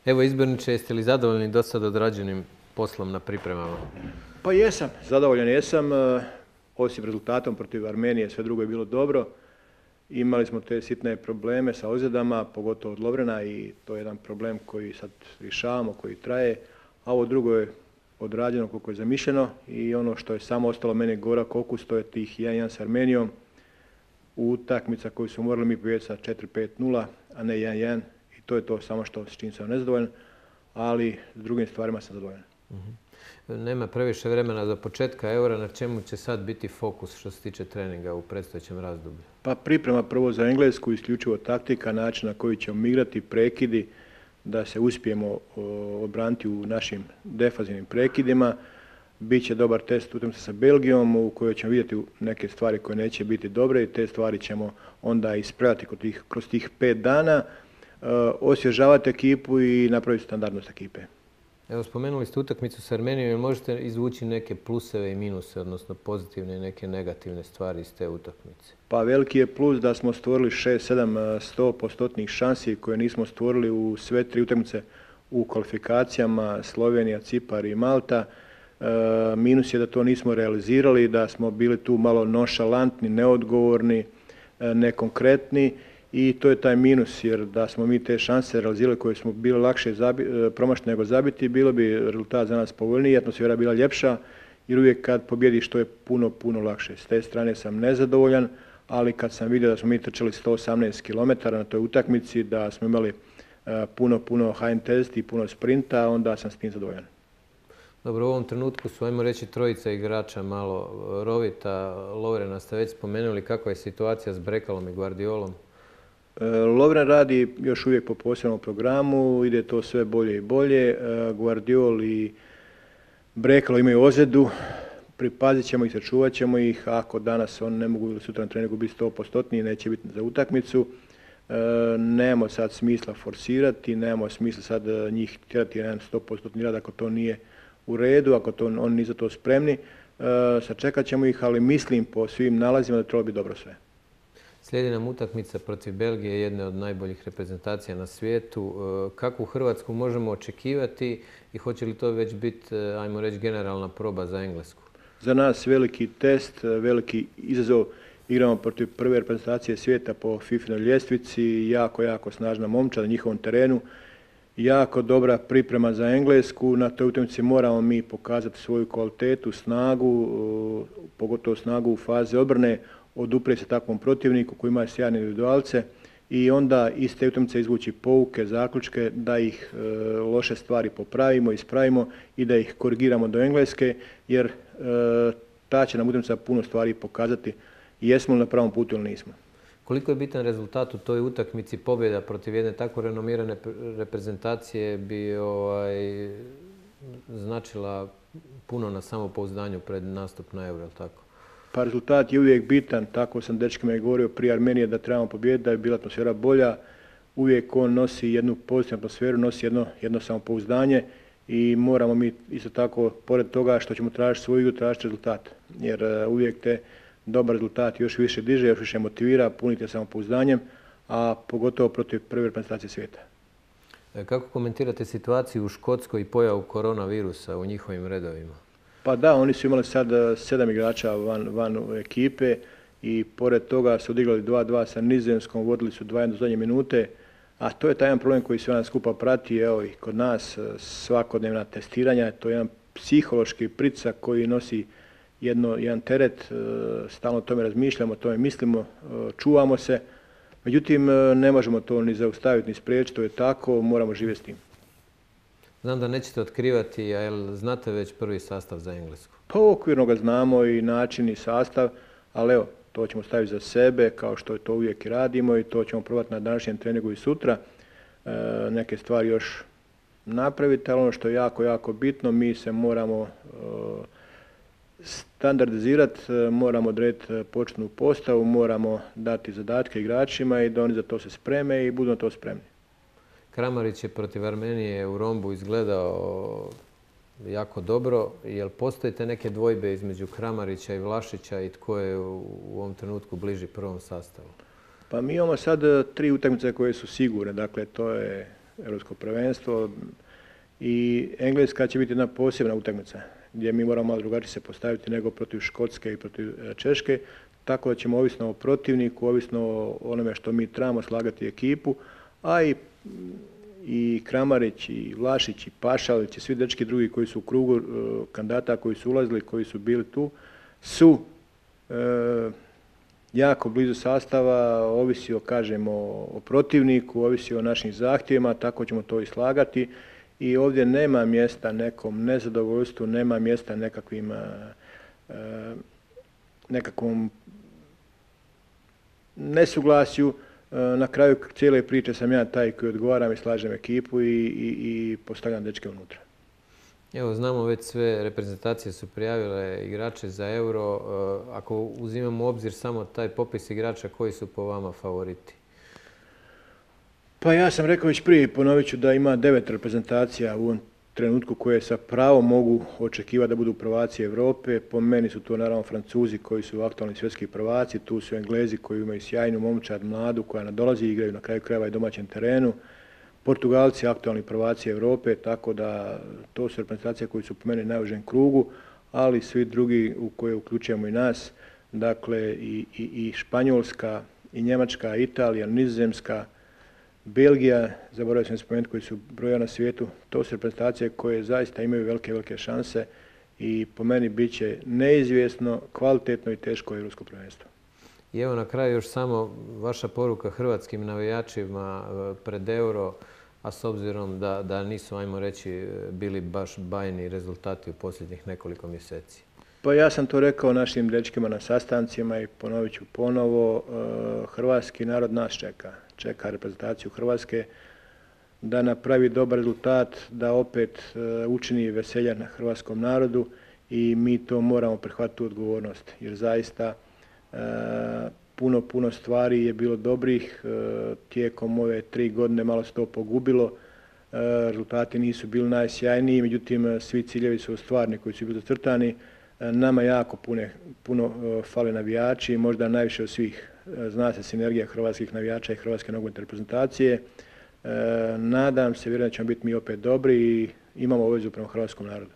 Evo izborniče, jeste li zadovoljni do sad odrađenim poslom na pripremama? Pa jesam, zadovoljan jesam. Osim rezultatom protiv Armenije, sve drugo je bilo dobro. Imali smo te sitne probleme sa ozljedama, pogotovo od Lovrena i to je jedan problem koji sad rješavamo, koji traje. A ovo drugo je odrađeno koliko je zamišljeno i ono što je samo ostalo meni gorak okus, to je tih 1-1 s Armenijom. Utakmica koju su morali mi pobijediti sa 4-5-0, a ne 1-1. I to je to samo što s čim sam nezadovoljan, ali s drugim stvarima sam zadovoljan. Nema previše vremena do početka Eura, na čemu će sad biti fokus što se tiče treninga u predstojećem razdoblju? Pa priprema prvo za Englesku, isključivo taktika, način na koji ćemo igrati, prekidi, da se uspijemo obraniti u našim defanzivnim prekidima. Biće dobar test utakmica sa Belgijom u kojoj ćemo vidjeti neke stvari koje neće biti dobre i te stvari ćemo onda ispraviti kroz tih 5 dana, osvježavati ekipu i napraviti standardnost ekipe. Evo, spomenuli ste utakmicu s Armenijom, jel možete izvući neke pluseve i minuse, odnosno pozitivne i neke negativne stvari iz te utakmice? Pa veliki je plus da smo stvorili 6-7 100% šansi koje nismo stvorili u sve 3 utakmice u kvalifikacijama Slovenija, Cipar i Malta. Minus je da to nismo realizirali, da smo bili tu malo nonšalantni, neodgovorni, nekonkretni i to je taj minus, jer da smo mi te šanse realizirali koje smo bili lakše promašiti nego zabiti, bilo bi rezultat za nas povoljniji, atmosfera bila ljepša, jer uvijek kad pobjediš to je puno, puno lakše. S te strane sam nezadovoljan, ali kad sam vidio da smo mi trčali 118 km na toj utakmici, da smo imali puno high intensity i puno sprinta, onda sam s tim zadovoljan. Dobro, u ovom trenutku su, ajmo reći, trojica igrača malo rovita. Lovrena ste već spomenuli, kakva je situacija s Brekalom i Guardiolom? Lovren radi još uvijek po posebnom programu, ide to sve bolje i bolje. Guardiol i Brekalo imaju ozljedu, pripazit ćemo ih, sačuvat ćemo ih. Ako danas on ne mogu ili sutra na treningu biti 100%, neće biti za utakmicu. Nemamo sad smisla forsirati, nemamo smisla sad njih tjerati na 100% rad ako to nije u redu, ako oni nisu za to spremni. Sačekat ćemo ih, ali mislim po svim nalazima da treba biti dobro sve. Slijedi nam utakmica protiv Belgije, jedne od najboljih reprezentacija na svijetu. Kakvu Hrvatsku možemo očekivati i hoće li to već biti, ajmo reći, generalna proba za Englesku? Za nas veliki test, veliki izazov. Igramo protiv prve reprezentacije svijeta po FIFA-noj ljestvici, jako snažna momčad na njihovom terenu. Jako dobra priprema za Englesku. Na toj utakmici moramo mi pokazati svoju kvalitetu, snagu, pogotovo snagu u fazi obrane, oduprijeti se takvom protivniku koji ima sjajne individualce i onda iz te utakmice izvući pouke, zaključke da ih loše stvari popravimo, ispravimo i da ih korigiramo do Engleske, jer ta će nam utakmica puno stvari pokazati jesmo li na pravom putu ili nismo. Koliko je bitan rezultat u toj utakmici? Pobjeda protiv jedne tako renomirane reprezentacije bi značila puno na samopouzdanju pred nastup na Euro, tako? Pa rezultat je uvijek bitan, tako sam dečkima i govorio prije Armenije da trebamo pobijediti, da je bila atmosfera bolja. Uvijek on nosi jednu pozitivnu atmosferu, nosi jedno samopouzdanje i moramo mi isto tako, pored toga što ćemo tražiti svoju igru, tražiti rezultat. Jer uvijek te dobar rezultat još više diže, još više motivira, punite samopouzdanjem, a pogotovo protiv prve reprezentacije svijeta. Kako komentirate situaciju u Škotskoj i pojavu koronavirusa u njihovim redovima? Pa da, oni su imali sad 7 igrača van ekipe i pored toga su odigrali 2-2 sa Nizozemskom, vodili su 2-1 do zadnje minute, a to je taj jedan problem koji sve nas skupa prati, evo i kod nas svakodnevna testiranja, to je jedan psihološki pritisak koji nosi jedan teret, stalno o tome razmišljamo, o tome mislimo, čuvamo se, međutim ne možemo to ni zaustaviti ni spriječiti, to je tako, moramo živjeti s tim. Znam da nećete otkrivati, a jel znate već prvi sastav za Englesku? Pa okvirno ga znamo i način i sastav, ali evo, to ćemo staviti za sebe, kao što to uvijek i radimo i to ćemo probati na današnjem treningu i sutra. Neke stvari još napraviti, ali ono što je jako bitno, mi se moramo standardizirati, moramo odrediti početnu postavu, moramo dati zadatke igračima i da oni za to se spreme i budu na to spremni. Kramarić je protiv Armenije u rombu izgledao jako dobro. Jel postoje te neke dvojbe između Kramarića i Vlašića i tko je u ovom trenutku bliži prvom sastavu? Pa mi imamo sad 3 utakmice koje su sigurne. Dakle, to je europsko prvenstvo. I Engleska će biti jedna posebna utakmica gdje mi moramo malo drugačije se postaviti nego protiv Škotske i protiv Češke. Tako da ćemo ovisno o protivniku, ovisno o onome što mi trebamo slagati ekipu, a i Kramarić, i Vlašić, i Pašalić, i svi dečki drugi koji su u krugu kandidata, koji su ulazili, koji su bili tu, su jako blizu sastava, ovisi o protivniku, ovisi o našim zahtjevima, tako ćemo to i slagati. I ovdje nema mjesta nekom nezadovoljstvu, nema mjesta nekakvom nesuglasju. Na kraju cijele priče sam ja taj koji odgovaram i slažem ekipu i postavljam dečke unutra. Evo, znamo već sve reprezentacije su prijavile igrače za Euro. Ako uzimamo u obzir samo taj popis igrača, koji su po vama favoriti? Pa ja sam rekao već prije, ponovit ću da ima 9 reprezentacija u ovom trenutku koje sa pravom mogu očekivati da budu prvaci Europe. Po meni su to naravno Francuzi koji su aktualni svjetski prvaci, tu su Englezi koji imaju sjajnu momčad, mladu koja nadolazi i igraju na kraju krajeva i domaćem terenu. Portugalci aktualni prvaci Europe, tako da to su reprezentacije koji su po meni u najužem krugu, ali svi drugi u koje uključujemo i nas, dakle i Španjolska, i Njemačka, Italija, Nizozemska, Belgija, zaboravio sam spomenuti koji su broja na svijetu, to su reprezentacije koje zaista imaju velike šanse i po meni bit će neizvjesno, kvalitetno i teško europsko prvenstvo. I evo na kraju još samo vaša poruka hrvatskim navijačima pred Euro, a s obzirom da nisu, ajmo reći, bili baš bajni rezultati u posljednjih nekoliko mjeseci. Pa ja sam to rekao našim dečkima na sastancima i ponovit ću ponovo, hrvatski narod nas čeka reprezentaciju Hrvatske da napravi dobar rezultat, da opet učini veselja na hrvatskom narodu i mi to moramo prihvatiti tu odgovornost jer zaista puno stvari je bilo dobrih, tijekom ove 3 godine malo se to pogubilo, rezultati nisu bili najsjajniji, međutim svi ciljevi su ostvareni koji su bili zacrtani. Nama jako puno fale navijači, možda najviše od svih. Zna se sinergija hrvatskih navijača i hrvatske nogometne reprezentacije. Nadam se, vjerujem da ćemo biti mi opet dobri i imamo obvezu prema hrvatskom narodu.